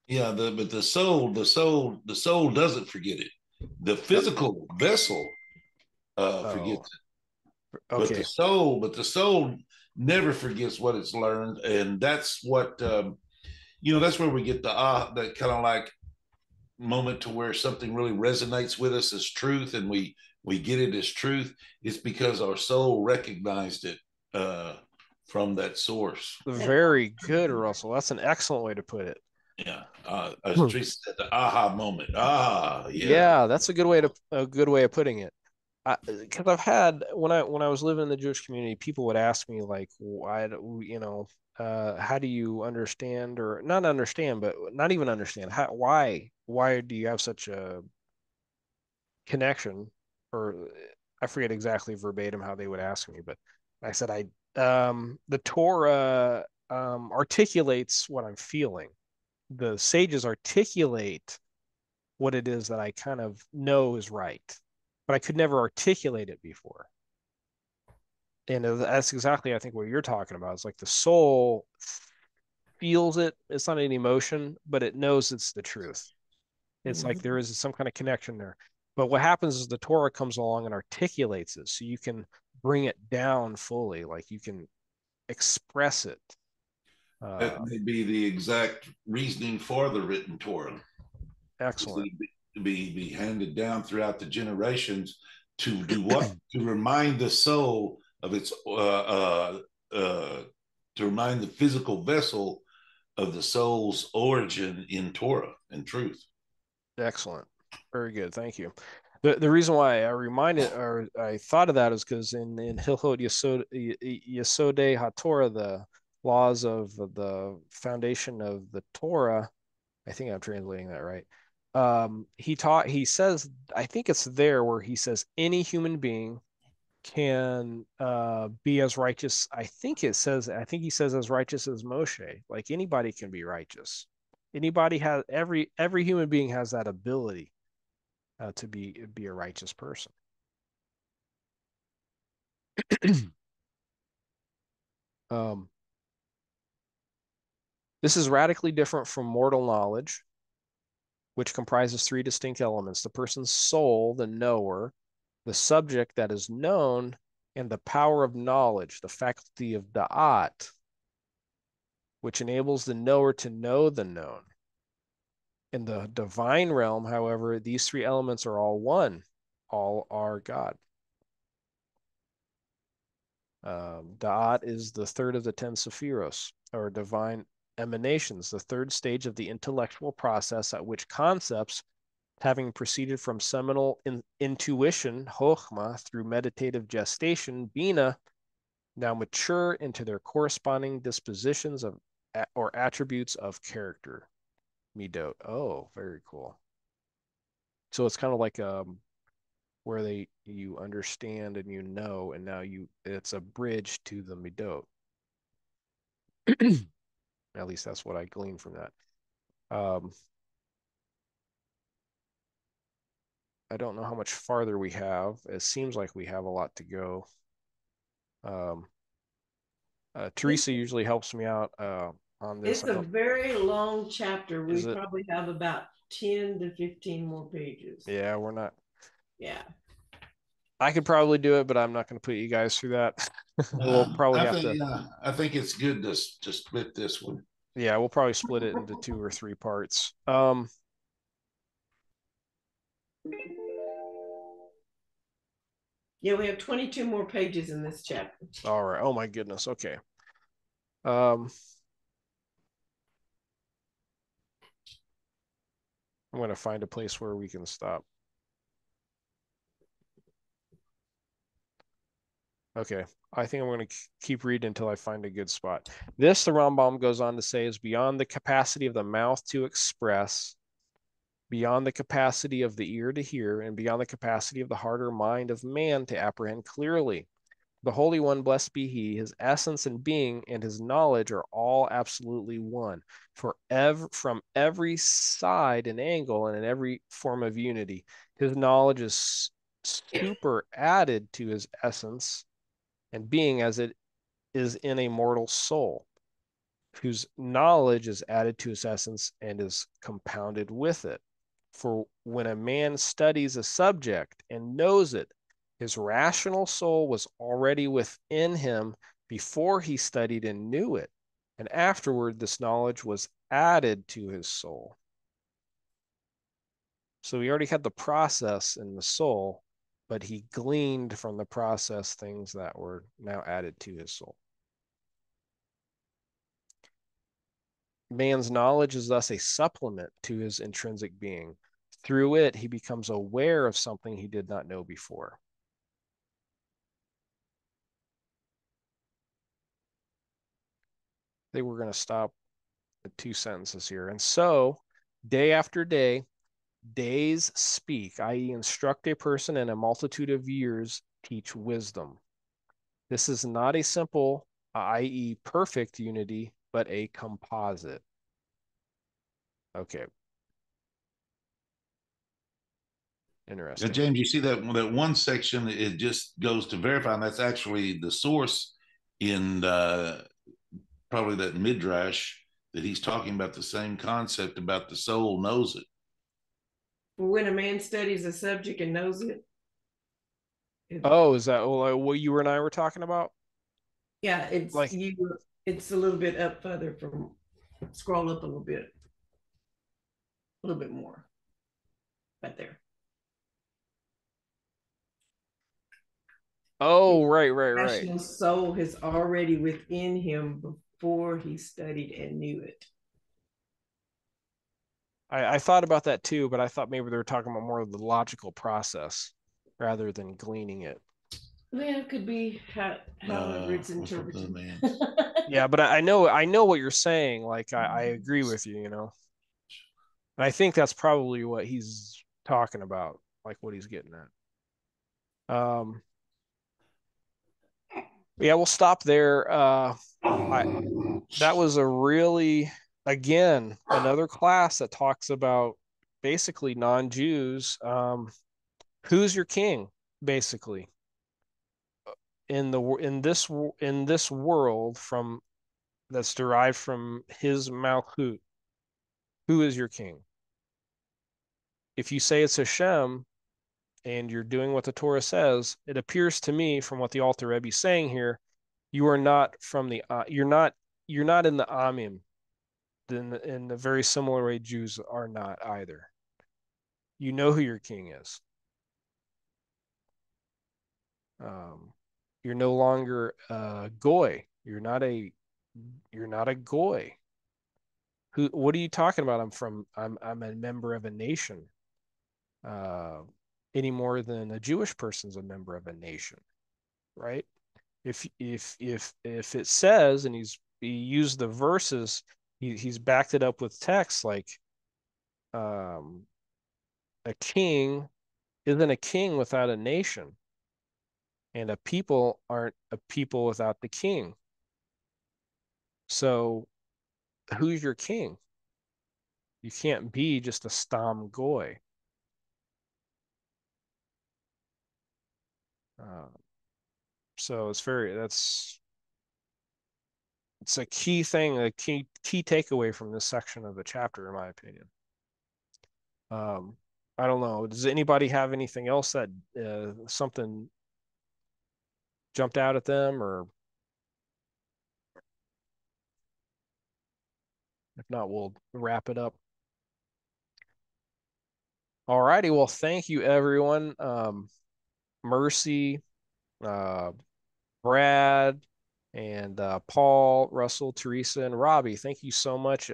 Yeah, but the soul doesn't forget it. The physical vessel Oh, forgets it, okay. but the soul never forgets what it's learned, and that's what that's where we get that kind of like moment to where something really resonates with us as truth, and we get it as truth. It's because our soul recognized it uh, from that source. Very good, Russell. That's an excellent way to put it. Yeah, as Teresa said, the aha moment. Ah, yeah. Yeah, that's a good way of putting it. Because I've had when I was living in the Jewish community, people would ask me like, why how do you understand or not understand, but not even understand why do you have such a connection? Or I forget exactly verbatim how they would ask me, but I said the Torah articulates what I'm feeling. The sages articulate what it is that I kind of know is right, but I could never articulate it before. And that's exactly, I think, what you're talking about. It's like the soul feels it. It's not an emotion, but it knows it's the truth. It's like there Mhm. is some kind of connection there. But what happens is the Torah comes along and articulates it so you can bring it down fully, like you can express it. That Uh, may be the exact reasoning for the written Torah. Is Excellent. to be handed down throughout the generations to do what? To remind the soul of its to remind the physical vessel of the soul's origin in Torah and truth. Excellent. Very good. Thank you. The reason why I reminded or I thought of that is because in Hilchot Yesodei HaTorah, the laws of the foundation of the Torah, I think I'm translating that right. He says, I think it's there where he says any human being can be as righteous. I think he says as righteous as Moshe. Like anybody can be righteous. Anybody has every human being has that ability to be a righteous person. um, this is radically different from mortal knowledge, which comprises three distinct elements: the person's soul, the knower, the subject that is known, and the power of knowledge, the faculty of da'at, which enables the knower to know the known. In the divine realm, however, these three elements are all one, all are God. Da'at is the third of the 10 sephiros, or divine emanations, the third stage of the intellectual process at which concepts, having proceeded from seminal intuition, chokhmah, through meditative gestation, bina, now mature into their corresponding dispositions of or attributes of character, midot. Oh, very cool. So it's kind of like where you understand and you know, and now it's a bridge to the midot. At least that's what I gleaned from that. Um, I don't know how much farther we have. It seems like we have a lot to go. Um, Teresa usually helps me out on this. It's I a don't. very long chapter. Is We it? probably have about 10 to 15 more pages. Yeah, we're not. Yeah. I could probably do it, but I'm not going to put you guys through that. We'll probably have to. I think it's good to split this one. Yeah, we'll probably split it into two or three parts. Yeah, we have 22 more pages in this chapter. All right. Oh my goodness. Okay. Um, I'm going to find a place where we can stop. Okay. I think I'm going to keep reading until I find a good spot. This, the Rambam goes on to say, is beyond the capacity of the mouth to express, beyond the capacity of the ear to hear, and beyond the capacity of the heart or mind of man to apprehend clearly. The Holy One, blessed be he, his essence and being and his knowledge are all absolutely one. From every side and angle and in every form of unity, his knowledge is super added to his essence and being as it is in a mortal soul, whose knowledge is added to his essence and is compounded with it. For when a man studies a subject and knows it, his rational soul was already within him before he studied and knew it. And afterward, this knowledge was added to his soul. So he already had the process in the soul, but he gleaned from the process things that were now added to his soul. Man's knowledge is thus a supplement to his intrinsic being. Through it, he becomes aware of something he did not know before. They were going to stop at 2 sentences here. And so, day after day, days speak, i.e., instruct a person, and a multitude of years teach wisdom. This is not a simple, i.e., perfect unity, but a composite. Okay. Yeah, Interesting. James, you see that one section, it just goes to verify, and that's actually the source in probably that midrash that he's talking about the same concept about the soul knows it. When a man studies a subject and knows it, Oh, is that what you and I were talking about? yeah, it's Like, you. It's a little bit up further from. Scroll up a little bit more, right there. oh, right. Rational soul is already within him before he studied and knew it. I thought about that too, but I thought maybe they were talking about more of the logical process rather than gleaning it. Well, it could be however it's interpreted. Yeah, but I know what you're saying. Like I agree with you, you know. And I think that's probably what he's talking about, like what he's getting at. Yeah, we'll stop there. I that was a really, again, another class that talks about basically non-Jews. Who's your king, basically, in this world from that's derived from his Malchut. Who is your king? If you say it's Hashem and you're doing what the Torah says, it appears to me from what the Alter Rebbe is saying here, you are not from the you're not in the Amim in the very similar way Jews are not either. You know who your king is. Um, you're no longer goy. You're not a goy. Who? What are you talking about? I'm a member of a nation. Uh, any more than a Jewish person's a member of a nation, right? If it says, and he used the verses, he's backed it up with text like um, a king isn't a king without a nation, and a people aren't a people without the king. So who's your king? You can't be just a stam goy. Uh, so it's a key thing, a key takeaway from this section of the chapter, in my opinion. Um, I don't know. Does anybody have anything else that something jumped out at them, or if not, we'll wrap it up. All righty. Well, thank you, everyone. Mercy, uh, Brad, and Paul, Russell, Teresa, and Robbie. Thank you so much.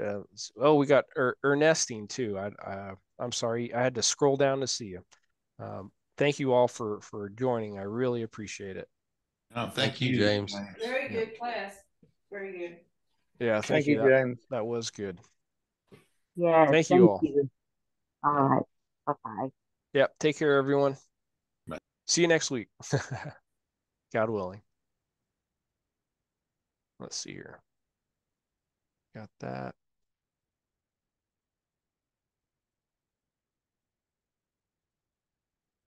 Oh, we got Ernestine too. I'm sorry, I had to scroll down to see you. Thank you all for joining. I really appreciate it. Oh, Thank thank you, you. James. Very good class. Very good. Yeah, thank Thank you. you, James. That was good. Yes, Thank you thank all. you. All right. Bye-bye. Yep. Take care, everyone. Bye. See you next week. God willing. Let's see here. Got that.